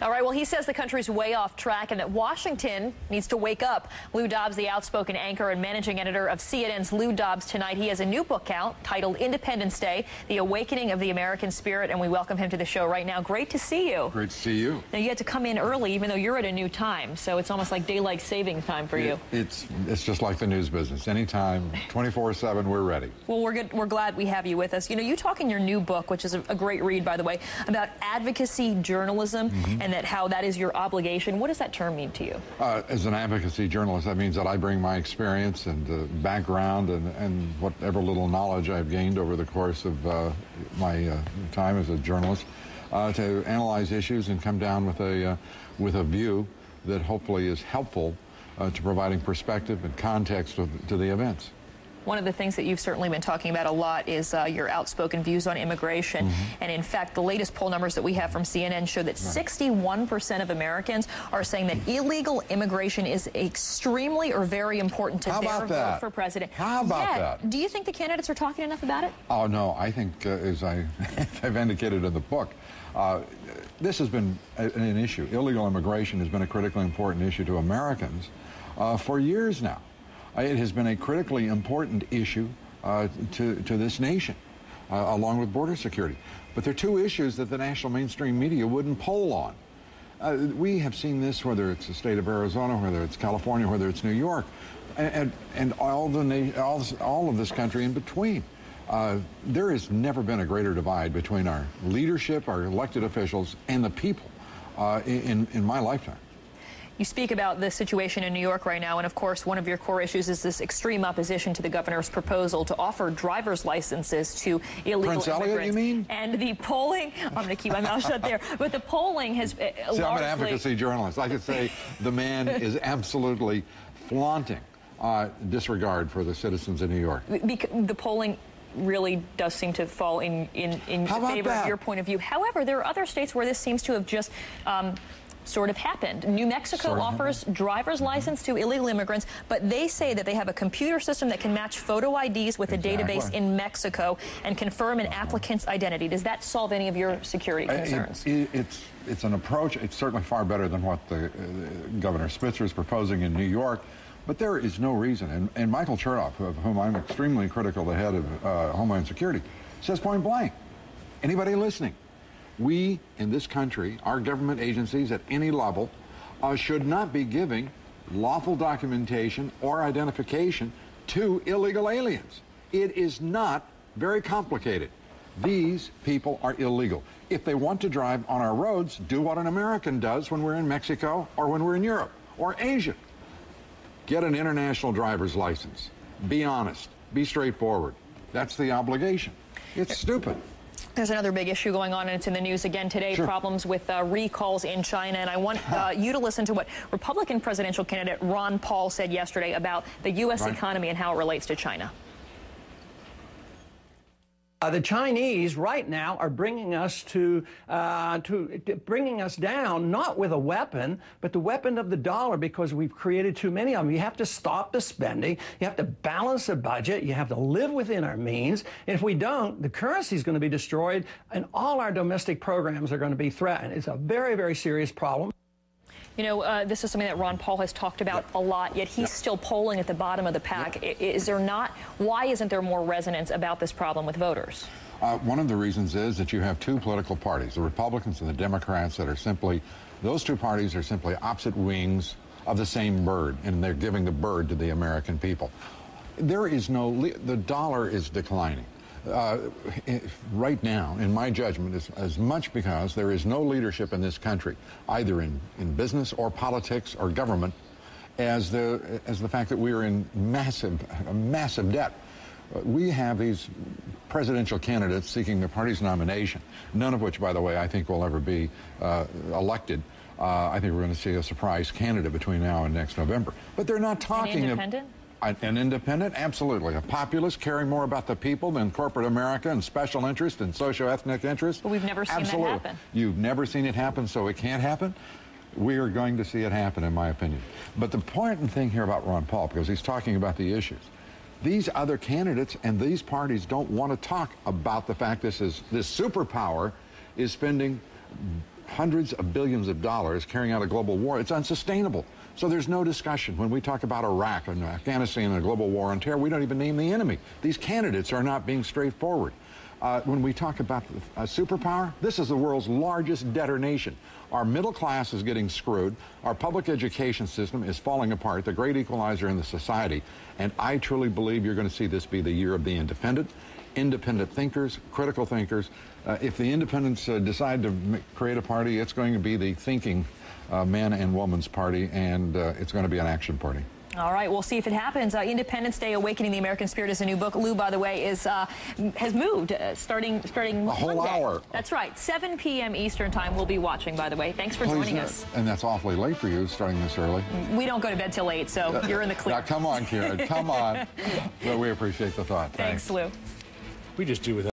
All right, well, he says the country's way off track and that Washington needs to wake up. Lou Dobbs, the outspoken anchor and managing editor of CNN's Lou Dobbs Tonight. He has a new book out titled Independence Day, The Awakening of the American Spirit, and we welcome him to the show right now. Great to see you. Great to see you. Now, you had to come in early, even though you're at a new time, so it's almost like daylight savings time for you. It's just like the news business. Anytime, 24/7, we're ready. Well, we're glad we have you with us. You know, you talk in your new book, which is a great read, by the way, about advocacy journalism and that how that is your obligation. What does that term mean to you? As an advocacy journalist, that means that I bring my experience and background and whatever little knowledge I've gained over the course of my time as a journalist to analyze issues and come down with a view that hopefully is helpful to providing perspective and context to the events. One of the things that you've certainly been talking about a lot is your outspoken views on immigration. And in fact, the latest poll numbers that we have from CNN show that 61% of Americans are saying that illegal immigration is extremely or very important to their vote for president. How about that? Do you think the candidates are talking enough about it? Oh, no. I think, as I've indicated in the book, this has been an issue. Illegal immigration has been a critically important issue to Americans for years now. It has been a critically important issue to this nation, along with border security. But there are two issues that the national mainstream media wouldn't poll on. We have seen this, whether it's the state of Arizona, whether it's California, whether it's New York, and all of this country in between. There has never been a greater divide between our leadership, our elected officials, and the people in my lifetime. You speak about the situation in New York right now, and of course, one of your core issues is this extreme opposition to the governor's proposal to offer driver's licenses to illegal Prince immigrants. Elliot, you mean? And the polling, I'm going to keep my mouth shut there, but the polling has largely... I'm an advocacy journalist. I could say the man is absolutely flaunting disregard for the citizens of New York. The polling really does seem to fall in favor of your point of view. However, there are other states where this seems to have just... sort of happened. New Mexico offers driver's license to illegal immigrants, but they say that they have a computer system that can match photo IDs with a database in Mexico and confirm an applicant's identity. Does that solve any of your security concerns? It's an approach. It's certainly far better than what Governor Spitzer is proposing in New York, but there is no reason. And Michael Chertoff, of whom I'm extremely critical, the head of Homeland Security, says point blank, anybody listening, we in this country, our government agencies at any level, should not be giving lawful documentation or identification to illegal aliens. It is not very complicated. These people are illegal. If they want to drive on our roads, do what an American does when we're in Mexico or when we're in Europe or Asia. Get an international driver's license. Be honest. Be straightforward. That's the obligation. It's stupid. There's another big issue going on, and it's in the news again today, problems with recalls in China. And I want you to listen to what Republican presidential candidate Ron Paul said yesterday about the U.S. economy and how it relates to China. The Chinese right now are bringing us bringing us down, not with a weapon, but the weapon of the dollar, because we've created too many of them. You have to stop the spending. You have to balance the budget. You have to live within our means. And if we don't, the currency is going to be destroyed, and all our domestic programs are going to be threatened. It's a very, very serious problem. You know, this is something that Ron Paul has talked about a lot, yet he's still polling at the bottom of the pack. Is there not? Why isn't there more resonance about this problem with voters? One of the reasons is that you have two political parties, the Republicans and the Democrats, that are simply, those two parties are simply opposite wings of the same bird, and they're giving the bird to the American people. There is the dollar is declining. Right now, in my judgment, is as much because there is no leadership in this country, either in business or politics or government, as the fact that we are in massive debt. We have these presidential candidates seeking their party's nomination, none of which, by the way, I think will ever be elected. I think we're going to see a surprise candidate between now and next November. But they're not talking... An independent? An independent, absolutely. A populist caring more about the people than corporate America and special interest and socio-ethnic interest. But we've never seen that happen. You've never seen it happen, so it can't happen? We are going to see it happen, in my opinion. But the important thing here about Ron Paul, because he's talking about the issues, these other candidates and these parties don't want to talk about the fact this superpower is spending hundreds of billions of dollars carrying out a global war. It's unsustainable. So there's no discussion. When we talk about Iraq and Afghanistan and a global war on terror, we don't even name the enemy. These candidates are not being straightforward. When we talk about a superpower, this is the world's largest debtor nation. Our middle class is getting screwed. Our public education system is falling apart, the great equalizer in the society. And I truly believe you're going to see this be the year of the independent thinkers, critical thinkers. If the independents decide to create a party, it's going to be the thinking man and woman's party, and it's going to be an action party. All right, we'll see if it happens. Independence Day: Awakening the American Spirit is a new book. Lou, by the way, has moved starting a whole Monday. hour. That's right, 7 p.m. Eastern time. We'll be watching. By the way, thanks for joining us. And that's awfully late for you, starting this early. We don't go to bed till 8, so you're in the clear. Now, come on, Karen, come on. But we appreciate the thought. Thanks, Lou. We just do with